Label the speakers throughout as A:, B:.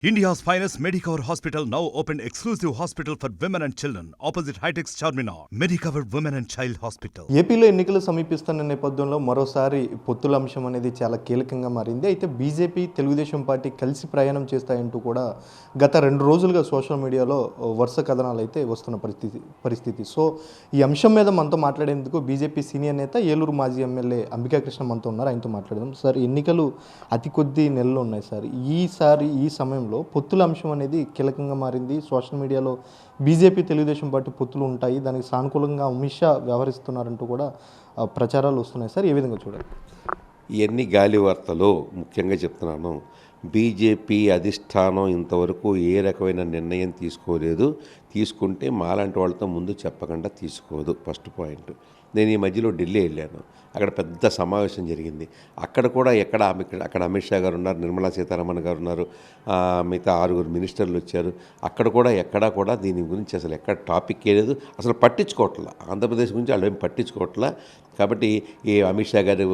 A: India's finest Medicover Hospital now opened exclusive hospital for women and children opposite Hightex Charminar. Medicover Women and Child Hospital.
B: ఏపీలో ఎన్నికలు సమీపిస్తున్న నేపథ్యంలో మరోసారి పొత్తుల అంశం అనేది చాలా కీలకంగా మారింది. అయితే బీజేపీ తెలుగుదేశం పార్టీ కలిసి ప్రయాణం చేస్తాయంటూ కూడా గత 2 రోజులుగా సోషల్ మీడియాలో వరుస కథనాలు అయితే వస్తున్న పరిస్థితి. సో ఈ అంశం మీద మనతో మాట్లాడేందుకు బీజేపీ సీనియర్ నేత ఏలూరు మాజీ ఎమ్మెల్యే అంబికా కృష్ణ మనతో ఉన్నారు. ఆయనతో మాట్లాడదాం. సార్, ఎన్నికలు అతి కొద్ది నెలలు ఉన్నాయి సార్. ఈ సమయంలో పొత్తుల అంశం అనేది కీలకంగా మారింది. సోషల్ మీడియాలో బీజేపీ తెలుగుదేశం పార్టీ పొత్తులు ఉంటాయి, దానికి సానుకూలంగా అమిత్ షా వ్యవహరిస్తున్నారంటూ కూడా ప్రచారాలు వస్తున్నాయి సార్. ఏ విధంగా చూడాలి?
C: ఎన్ని గాలి వార్తలు ముఖ్యంగా చెప్తున్నాను. బీజేపీ అధిష్టానం ఇంతవరకు ఏ రకమైన నిర్ణయం తీసుకోలేదు. తీసుకుంటే మాలాంటి వాళ్ళతో ముందు చెప్పకుండా తీసుకోదు. First point. నేను ఈ మధ్యలో ఢిల్లీ వెళ్ళాను. అక్కడ పెద్ద సమావేశం జరిగింది. అక్కడ కూడా అక్కడ అమిత్ షా గారు ఉన్నారు, నిర్మలా సీతారామన్ గారు ఉన్నారు, మిగతా 6 మినిస్టర్లు వచ్చారు. అక్కడ కూడా ఎక్కడా కూడా దీని గురించి అసలు ఎక్కడ టాపిక్ లేదు, అసలు పట్టించుకోవట్లా. ఆంధ్రప్రదేశ్ గురించి వాళ్ళు ఏం పట్టించుకోవట్లా. కాబట్టి ఈ అమిత్ షా గారు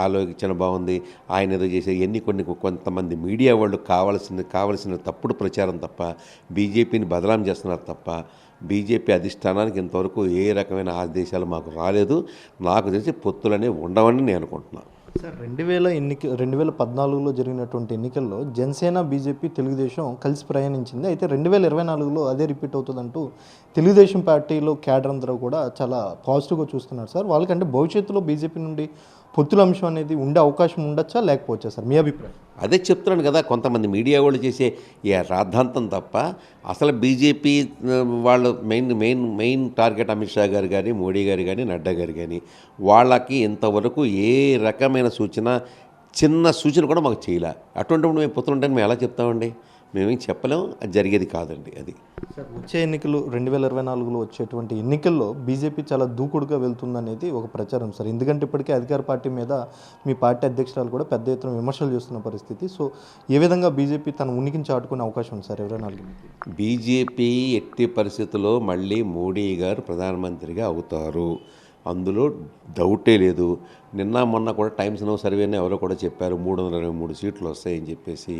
C: ఆలోచన బాగుంది, ఆయన ఏదో చేసే కొంతమంది మీడియా వాళ్ళు కావాల్సిన తప్పుడు ప్రచారం తప్ప, బీజేపీని బదనాం చేస్తున్నారు తప్ప బీజేపీ అధిష్టానానికి ఇంతవరకు ఏ రకమైన ఆదేశాలు మాకు రాలేదు. నాకు తెలిసి పొత్తులనే ఉండవని నేను అనుకుంటున్నాను.
B: సార్, 2014లో జరిగినటువంటి ఎన్నికల్లో జనసేన, బీజేపీ, తెలుగుదేశం కలిసి ప్రయాణించింది. అయితే 2024లో అదే రిపీట్ అవుతుందంటూ తెలుగుదేశం పార్టీలో క్యాడర్ అందరూ కూడా చాలా పాజిటివ్గా చూస్తున్నారు సార్. వాళ్ళకంటే భవిష్యత్తులో బీజేపీ నుండి పొత్తుల అంశం అనేది ఉండే అవకాశం ఉండొచ్చా లేకపోవచ్చా సార్, మీ అభిప్రాయం?
C: అదే చెప్తున్నాను కదా, కొంతమంది మీడియా వాళ్ళు చేసే ఈ రాద్ధాంతం తప్ప అసలు బీజేపీ వాళ్ళు మెయిన్ టార్గెట్ అమిత్ షా గారు కానీ, మోడీ గారు కానీ, నడ్డా గారు కానీ, వాళ్ళకి ఇంతవరకు ఏ రకమైన చిన్న సూచన కూడా మాకు చేయలే. అటువంటిప్పుడు మేము పొత్తులుంటే మేము ఎలా చెప్తామండి? మేమేం చెప్పలేం, అది జరిగేది కాదండి. అది
B: సార్, వచ్చే ఎన్నికలు 2024లో వచ్చేటువంటి ఎన్నికల్లో బీజేపీ చాలా దూకుడుగా వెళ్తుందనేది ఒక ప్రచారం సార్. ఎందుకంటే ఇప్పటికే అధికార పార్టీ మీద మీ పార్టీ అధ్యక్షురాలు కూడా పెద్ద ఎత్తున విమర్శలు చేస్తున్న పరిస్థితి. సో ఏ విధంగా బీజేపీ తన ఉనికిని చాటుకునే అవకాశం ఉంది సార్ 24?
C: బీజేపీ ఎట్టి పరిస్థితుల్లో మళ్ళీ మోడీ గారు ప్రధానమంత్రిగా అవుతారు, అందులో డౌటే లేదు. నిన్న మొన్న కూడా టైమ్స్ నౌ సర్వేని ఎవరో కూడా చెప్పారు 323 సీట్లు వస్తాయని చెప్పేసి.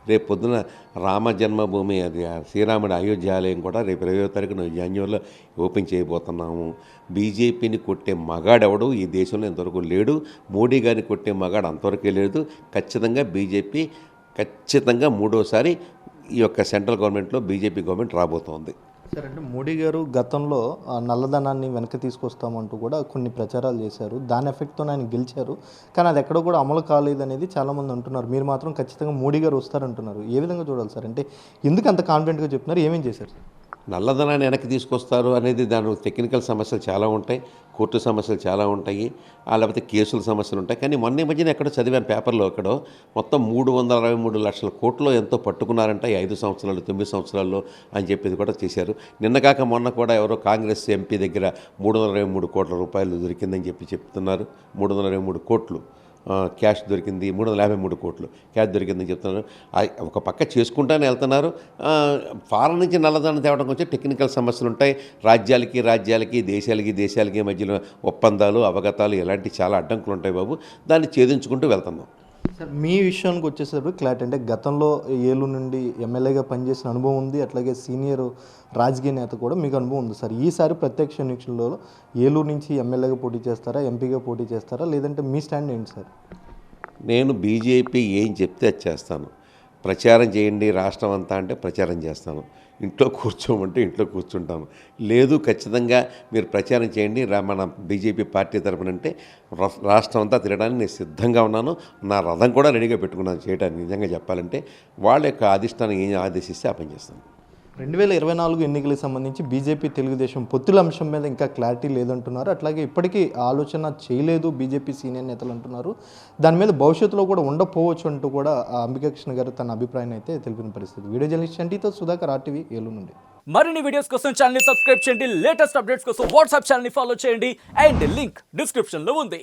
C: రేపు పొద్దున రామ జన్మభూమి, అది శ్రీరాముడి అయోధ్య ఆలయం కూడా రేపు 20వ తారీఖున జాన్యువరిలో ఓపెన్ చేయబోతున్నాము. బీజేపీని కొట్టే మగాడెవడు ఈ దేశంలో ఇంతవరకు లేడు. మోడీ గారిని కొట్టే మగాడు అంతవరకే లేదు. బీజేపీ ఖచ్చితంగా 3వసారి ఈ యొక్క సెంట్రల్ గవర్నమెంట్లో బీజేపీ గవర్నమెంట్ రాబోతోంది.
B: సార్, అంటే మోడీ గారు గతంలో నల్లధనాన్ని వెనక్కి తీసుకొస్తామంటూ కూడా కొన్ని ప్రచారాలు చేశారు. దాని ఎఫెక్ట్తో ఆయన గెలిచారు, కానీ అది ఎక్కడో కూడా అమలు కాలేదనేది చాలామంది అంటున్నారు. మీరు మాత్రం ఖచ్చితంగా మోడీ గారు వస్తారంటున్నారు. ఏ విధంగా చూడాలి సార్? అంటే ఎందుకు అంత కాన్ఫిడెంట్గా చెప్తున్నారు? ఏమేం చేశారు?
C: నల్లధనాన్ని వెనక్కి తీసుకొస్తారు అనేది దాని టెక్నికల్ సమస్యలు చాలా ఉంటాయి, కోర్టు సమస్యలు చాలా ఉంటాయి, లేకపోతే కేసుల సమస్యలు ఉంటాయి. కానీ మొన్న మధ్యన ఎక్కడో చదివాను పేపర్లో, మొత్తం 363 లక్షల కోట్లు ఎంతో పట్టుకున్నారంట ఈ 5 సంవత్సరాలు 9 సంవత్సరాల్లో అని చెప్పేది కూడా చేశారు. నిన్న కాక మొన్న కూడా ఎవరో కాంగ్రెస్ ఎంపీ దగ్గర 323 కోట్ల రూపాయలు దొరికిందని చెప్తున్నారు. 323 కోట్లు క్యాష్ దొరికింది, 353 కోట్లు క్యాష్ దొరికిందని చెప్తున్నారు. ఒక పక్క చేసుకుంటానే వెళ్తున్నారు. ఫారెన్ నుంచి నల్లధనం తేవడం కొంచెం టెక్నికల్ సమస్యలు ఉంటాయి. రాజ్యాలకి దేశాలకి మధ్యలో ఒప్పందాలు, అవగతాలు ఇలాంటి చాలా అడ్డంకులు ఉంటాయి బాబు. దాన్ని ఛేదించుకుంటూ వెళ్తున్నాం.
B: సార్, మీ విషయానికి వచ్చేసరికి క్లారిటీ, అంటే గతంలో ఏలూరు నుండి ఎమ్మెల్యేగా పనిచేసిన అనుభవం ఉంది, అట్లాగే సీనియర్ రాజకీయ నేత కూడా మీకు అనుభవం ఉంది సార్. ఈసారి ప్రత్యక్ష ఎన్నికల్లో ఏలూరు నుంచి ఎమ్మెల్యేగా పోటీ చేస్తారా, ఎంపీగా పోటీ చేస్తారా, లేదంటే మీ స్టాండ్ ఏంటి సార్?
C: నేను బీజేపీ ఏం చెప్తే అది చేస్తాను. ప్రచారం చేయండి రాష్ట్రం అంతా అంటే ప్రచారం చేస్తాను. ఇంట్లో కూర్చోమంటే ఇంట్లో కూర్చుంటాను. లేదు ఖచ్చితంగా మీరు ప్రచారం చేయండి మన బీజేపీ పార్టీ తరపునంటే రాష్ట్రం అంతా తిరగడానికి నేను సిద్ధంగా ఉన్నాను. నా రథం కూడా రెడీగా పెట్టుకున్నాను చేయడానికి. నిజంగా చెప్పాలంటే వాళ్ళ యొక్క అధిష్టానం ఏం ఆదేశిస్తే ఆ పని చేస్తాను.
B: 2024 ఎన్నికలకు సంబంధించి బీజేపీ తెలుగుదేశం పొత్తుల అంశం మీద ఇంకా క్లారిటీ లేదంటున్నారు. అట్లాగే ఇప్పటికీ ఆలోచన చేయలేదు బీజేపీ సీనియర్ నేతలు అంటున్నారు. దాని మీద భవిష్యత్తులో కూడా ఉండకపోవచ్చు అంటూ కూడా అంబికా కృష్ణ గారు తన అభిప్రాయాన్ని అయితే తెలిపిన పరిస్థితి. వీడియో జర్నలిస్ట్ చంటితో సుధాకర్, RTV, ఏలూరు నుండి.
D: మరిన్ని వీడియోస్ కోసం ఛానల్ ని సబ్స్క్రైబ్ చేయండి, లేటెస్ట్ అప్డేట్స్ కోసం వాట్సాప్ ఛానల్ ని ఫాలో చేయండి, అండ్ లింక్ డిస్క్రిప్షన్ లో ఉంది.